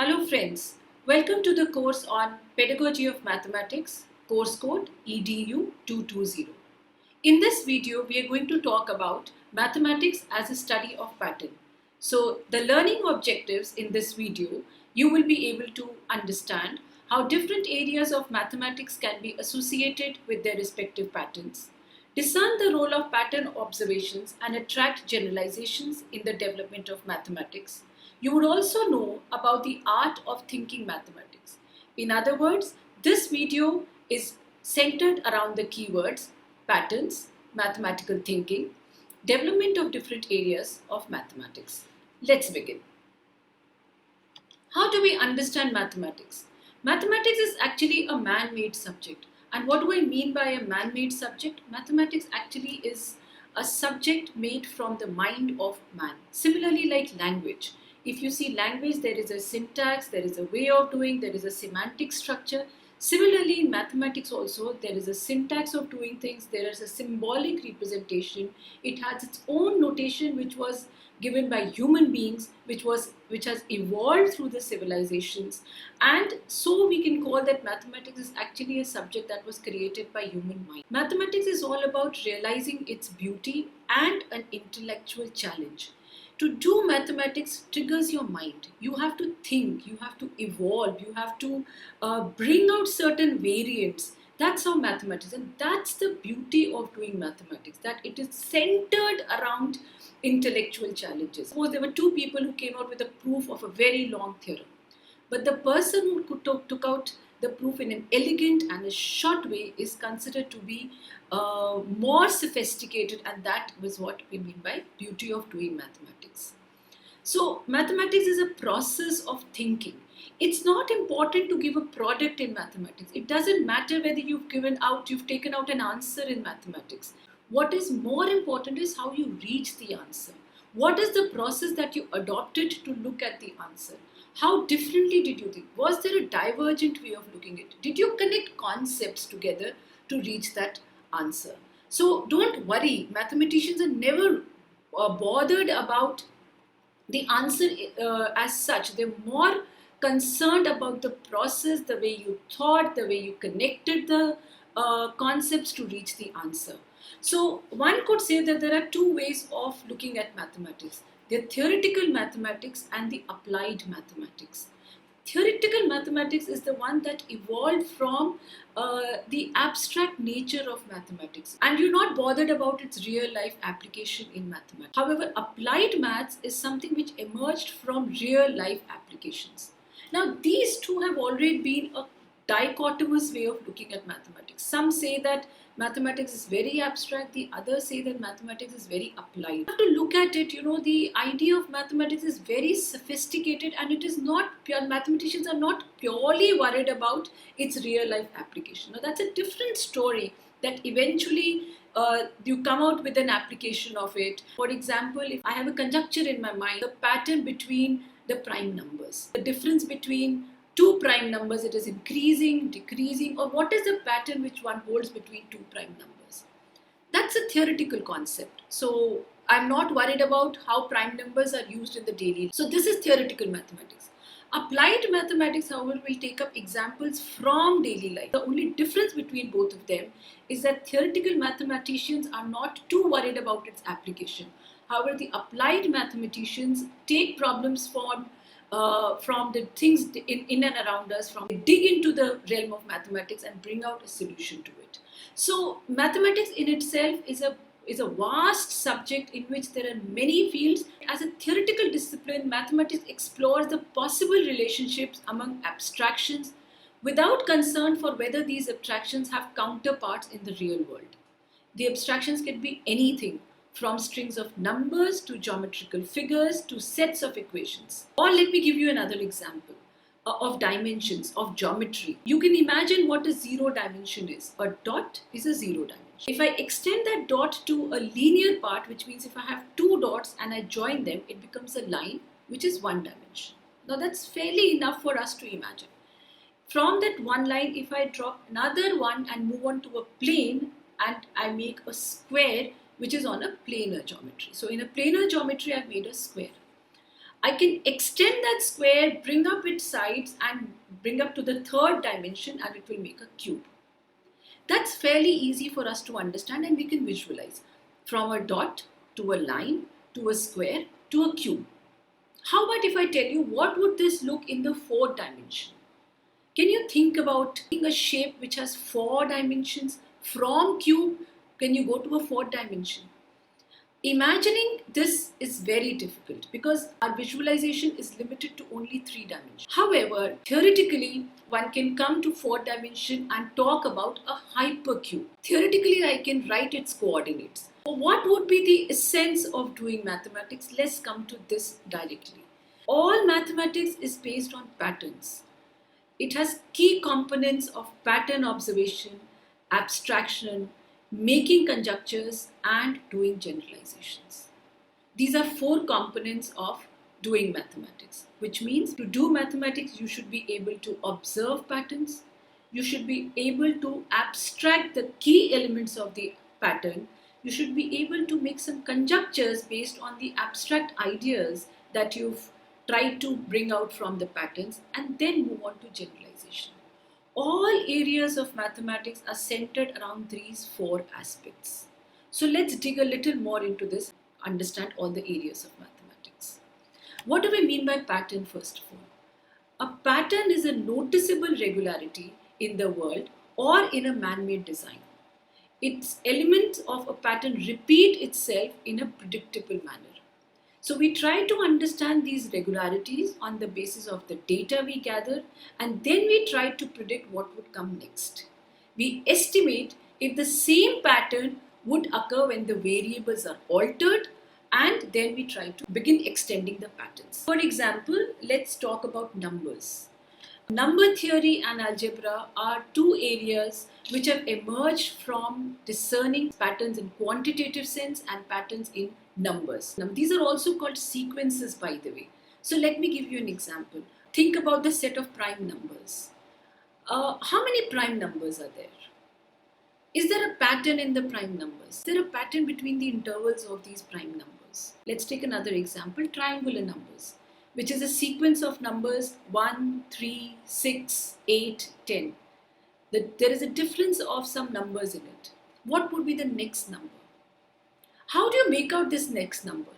Hello friends, welcome to the course on Pedagogy of Mathematics, course code EDU 220. In this video, we are going to talk about mathematics as a study of pattern. So the learning objectives in this video, you will be able to understand how different areas of mathematics can be associated with their respective patterns, discern the role of pattern observations and attract generalizations in the development of mathematics. You would also know about the art of thinking mathematics. In other words, this video is centered around the keywords patterns, mathematical thinking, development of different areas of mathematics. Let's begin. How do we understand mathematics? Mathematics is actually a man-made subject. And what do I mean by a man-made subject? Mathematics actually is a subject made from the mind of man. Similarly, like language. If you see language, there is a syntax, there is a way of doing, there is a semantic structure. Similarly, in mathematics also, there is a syntax of doing things, there is a symbolic representation. It has its own notation which was given by human beings, which has evolved through the civilizations, and so we can call that mathematics is actually a subject that was created by human mind. Mathematics is all about realizing its beauty and an intellectual challenge. To do mathematics triggers your mind. You have to think, you have to evolve, you have to bring out certain variants. That's how mathematics, and that's the beauty of doing mathematics, that it is centered around intellectual challenges. Suppose there were two people who came out with a proof of a very long theorem, but the person who took out the proof in an elegant and a short way is considered to be more sophisticated, and that was what we mean by beauty of doing mathematics. So mathematics is a process of thinking. It's not important to give a product in mathematics. It doesn't matter whether you've taken out an answer in mathematics. What is more important is how you reach the answer. What is the process that you adopted to look at the answer? How differently did you think? Was there a divergent way of looking at it? Did you connect concepts together to reach that answer? So don't worry, mathematicians are never bothered about the answer as such. They're more concerned about the process, the way you thought, the way you connected the concepts to reach the answer. So one could say that there are two ways of looking at mathematics: the theoretical mathematics and the applied mathematics. Theoretical mathematics is the one that evolved from the abstract nature of mathematics, and you're not bothered about its real life application in mathematics. However, applied maths is something which emerged from real life applications. Now, these two have already been a dichotomous way of looking at mathematics. Some say that mathematics is very abstract, the others say that mathematics is very applied. You have to look at it, the idea of mathematics is very sophisticated, and it is not pure. Mathematicians are not purely worried about its real life application. Now, that's a different story, that eventually you come out with an application of it. For example, if I have a conjecture in my mind, the pattern between the prime numbers, the difference between two prime numbers, it is increasing, decreasing, or what is the pattern which one holds between two prime numbers? That's a theoretical concept. So I'm not worried about how prime numbers are used in the daily life. So this is theoretical mathematics. Applied mathematics, however, will take up examples from daily life. The only difference between both of them is that theoretical mathematicians are not too worried about its application. However, the applied mathematicians take problems from the things in and around us, they dig into the realm of mathematics and bring out a solution to it. So mathematics in itself is a vast subject in which there are many fields. As a theoretical discipline, mathematics explores the possible relationships among abstractions without concern for whether these abstractions have counterparts in the real world. The abstractions can be anything, from strings of numbers to geometrical figures to sets of equations. Or let me give you another example of dimensions, of geometry. You can imagine what a zero dimension is. A dot is a zero dimension. If I extend that dot to a linear part, which means if I have two dots and I join them, it becomes a line, which is one dimension. Now that's fairly enough for us to imagine. From that one line, if I drop another one and move on to a plane and I make a square, which is on a planar geometry. So in a planar geometry, I've made a square. I can extend that square, bring up its sides and bring up to the third dimension, and it will make a cube. That's fairly easy for us to understand, and we can visualize from a dot to a line to a square to a cube. How about if I tell you what would this look in the fourth dimension? Can you think about a shape which has 4 dimensions? From cube, can you go to a fourth dimension? Imagining this is very difficult because our visualization is limited to only 3 dimensions. However, theoretically, one can come to 4th dimension and talk about a hypercube. Theoretically, I can write its coordinates. So what would be the essence of doing mathematics? Let's come to this directly. All mathematics is based on patterns. It has key components of pattern observation, abstraction, making conjectures, and doing generalizations. These are 4 components of doing mathematics, which means to do mathematics, you should be able to observe patterns, you should be able to abstract the key elements of the pattern, you should be able to make some conjectures based on the abstract ideas that you've tried to bring out from the patterns, and then move on to generalization. All areas of mathematics are centered around these 4 aspects. So let's dig a little more into this, understand all the areas of mathematics. What do we mean by pattern first of all? A pattern is a noticeable regularity in the world or in a man-made design. Its elements of a pattern repeat itself in a predictable manner. So we try to understand these regularities on the basis of the data we gather, and then we try to predict what would come next. We estimate if the same pattern would occur when the variables are altered, and then we try to begin extending the patterns. For example, let's talk about numbers. Number theory and algebra are 2 areas which have emerged from discerning patterns in quantitative sense and patterns in numbers. Now, these are also called sequences, by the way. So let me give you an example. Think about the set of prime numbers. How many prime numbers are there? Is there a pattern in the prime numbers? Is there a pattern between the intervals of these prime numbers? Let's take another example, triangular numbers, which is a sequence of numbers 1, 3, 6, 8, 10. There is a difference of some numbers in it. What would be the next number? How do you make out this next number?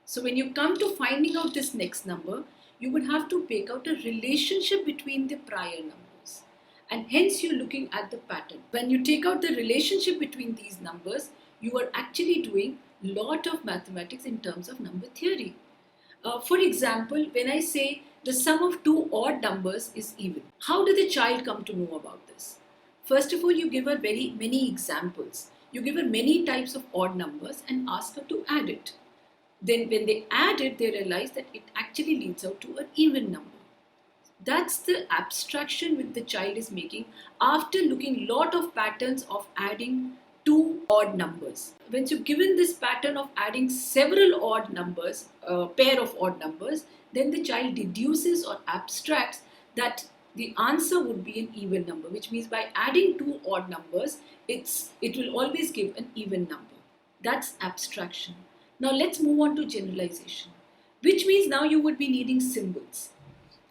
So when you come to finding out this next number, you would have to make out a relationship between the prior numbers. And hence you're looking at the pattern. When you take out the relationship between these numbers, you are actually doing a lot of mathematics in terms of number theory. For example, when I say the sum of 2 odd numbers is even, how did the child come to know about this? First of all, you give her very many examples. You give her many types of odd numbers and ask her to add it. Then when they add it, they realize that it actually leads out to an even number. That's the abstraction which the child is making after looking lot of patterns of adding 2 odd numbers. Once you've given this pattern of adding several odd numbers, a pair of odd numbers, then the child deduces or abstracts that the answer would be an even number, which means by adding 2 odd numbers, it will always give an even number. That's abstraction. Now let's move on to generalization, which means now you would be needing symbols.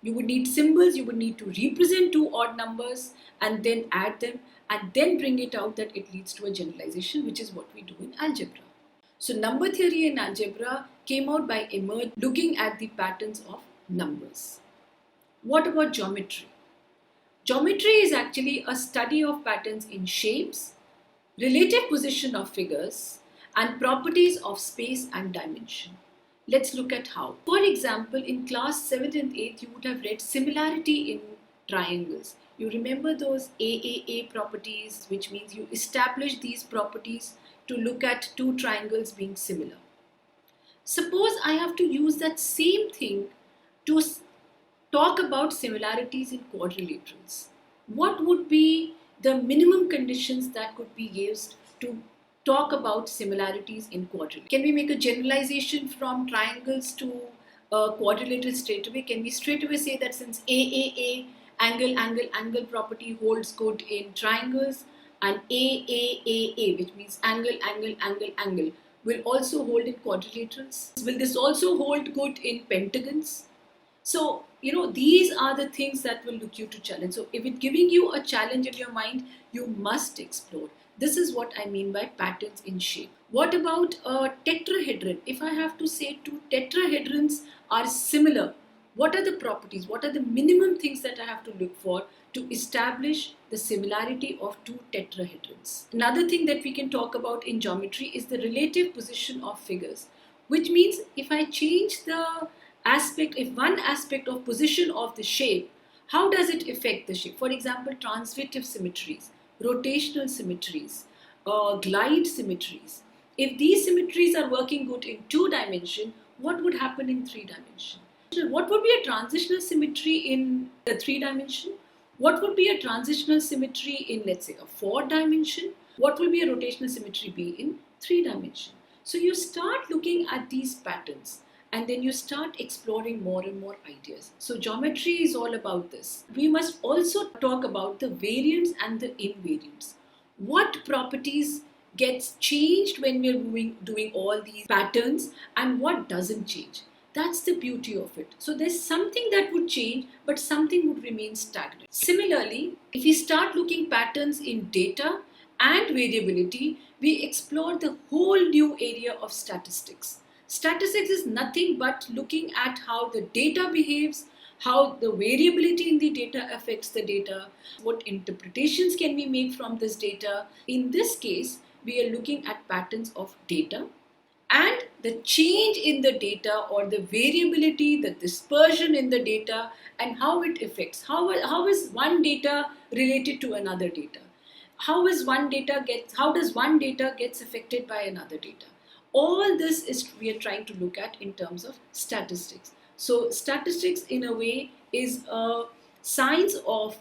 You would need symbols, you would need to represent 2 odd numbers and then add them and then bring it out that it leads to a generalization, which is what we do in algebra. So number theory in algebra came out by looking at the patterns of numbers. What about geometry? Geometry is actually a study of patterns in shapes, relative position of figures, and properties of space and dimension. Let's look at how. For example, in class 7th and 8th, you would have read similarity in triangles. You remember those AAA properties, which means you establish these properties to look at 2 triangles being similar. Suppose I have to use that same thing to talk about similarities in quadrilaterals. What would be the minimum conditions that could be used to talk about similarities in quadrilaterals? Can we make a generalization from triangles to quadrilaterals straight away? Can we straight away say that since AAA angle property holds good in triangles and AAAA, which means angle will also hold in quadrilaterals? Will this also hold good in pentagons? So, these are the things that will look you to challenge. So, if it's giving you a challenge in your mind, you must explore. This is what I mean by patterns in shape. What about a tetrahedron? If I have to say two tetrahedrons are similar, what are the properties? What are the minimum things that I have to look for to establish the similarity of two tetrahedrons? Another thing that we can talk about in geometry is the relative position of figures, which means if I change the aspect, if one aspect of position of the shape, how does it affect the shape? For example, transitive symmetries, rotational symmetries, glide symmetries. If these symmetries are working good in 2 dimension, what would happen in 3 dimension? What would be a transitional symmetry in the 3 dimension? What would be a transitional symmetry in, let's say, a 4 dimension? What will be a rotational symmetry be in 3 dimension? So you start looking at these patterns and then you start exploring more and more ideas. So geometry is all about this. We must also talk about the variants and the invariants. What properties gets changed when we're doing all these patterns and what doesn't change? That's the beauty of it. So there's something that would change, but something would remain stagnant. Similarly, if we start looking patterns in data and variability, we explore the whole new area of statistics. Statistics is nothing but looking at how the data behaves, how the variability in the data affects the data, what interpretations can we make from this data. In this case, we are looking at patterns of data and the change in the data or the variability, the dispersion in the data and how it affects. How is one data related to another data? How does one data gets affected by another data? All this is we are trying to look at in terms of statistics. So statistics in a way is a science of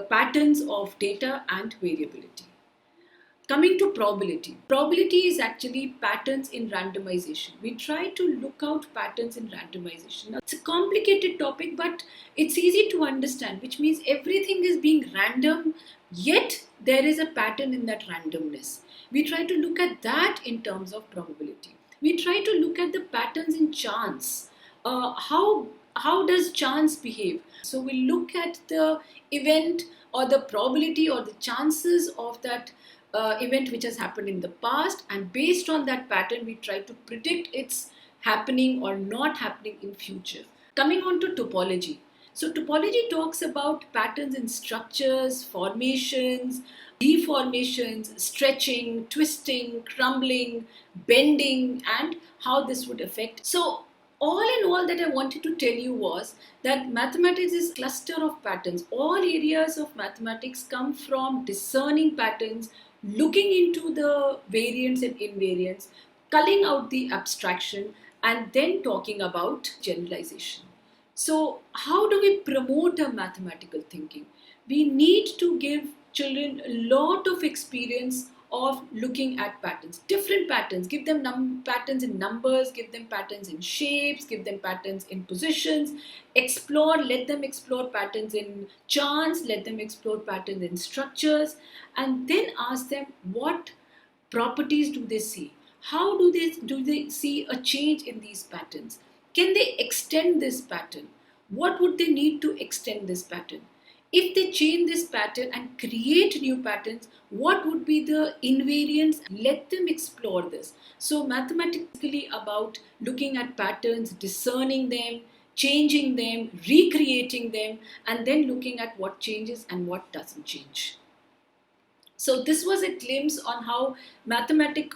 patterns of data and variability. Coming to probability. Probability is actually patterns in randomization. We try to look out patterns in randomization. Now, it's a complicated topic, but it's easy to understand, which means everything is being random, yet there is a pattern in that randomness. We try to look at that in terms of probability. We try to look at the patterns in chance. How does chance behave? So we look at the event or the probability or the chances of that event which has happened in the past, and based on that pattern we try to predict its happening or not happening in future. Coming on to topology. So topology talks about patterns in structures, formations, deformations, stretching, twisting, crumbling, bending, and how this would affect. So all in all that I wanted to tell you was that mathematics is a cluster of patterns. All areas of mathematics come from discerning patterns, looking into the variants and invariants, culling out the abstraction, and then talking about generalization. So, how do we promote a mathematical thinking? We need to give children a lot of experience of looking at patterns, different patterns. Give them patterns in numbers, give them patterns in shapes, give them patterns in positions. Let them explore patterns in chance, let them explore patterns in structures, and then ask them what properties do they see? How do they see a change in these patterns? Can they extend this pattern? What would they need to extend this pattern? If they change this pattern and create new patterns, what would be the invariants? Let them explore this. So mathematically about looking at patterns, discerning them, changing them, recreating them, and then looking at what changes and what doesn't change. So this was a glimpse on how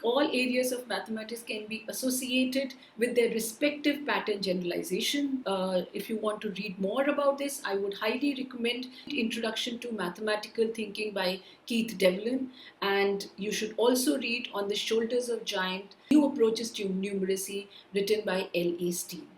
all areas of mathematics can be associated with their respective pattern generalization. If you want to read more about this, I would highly recommend Introduction to Mathematical Thinking by Keith Devlin. And you should also read On the Shoulders of Giants, New Approaches to Numeracy, written by L.A. Steen.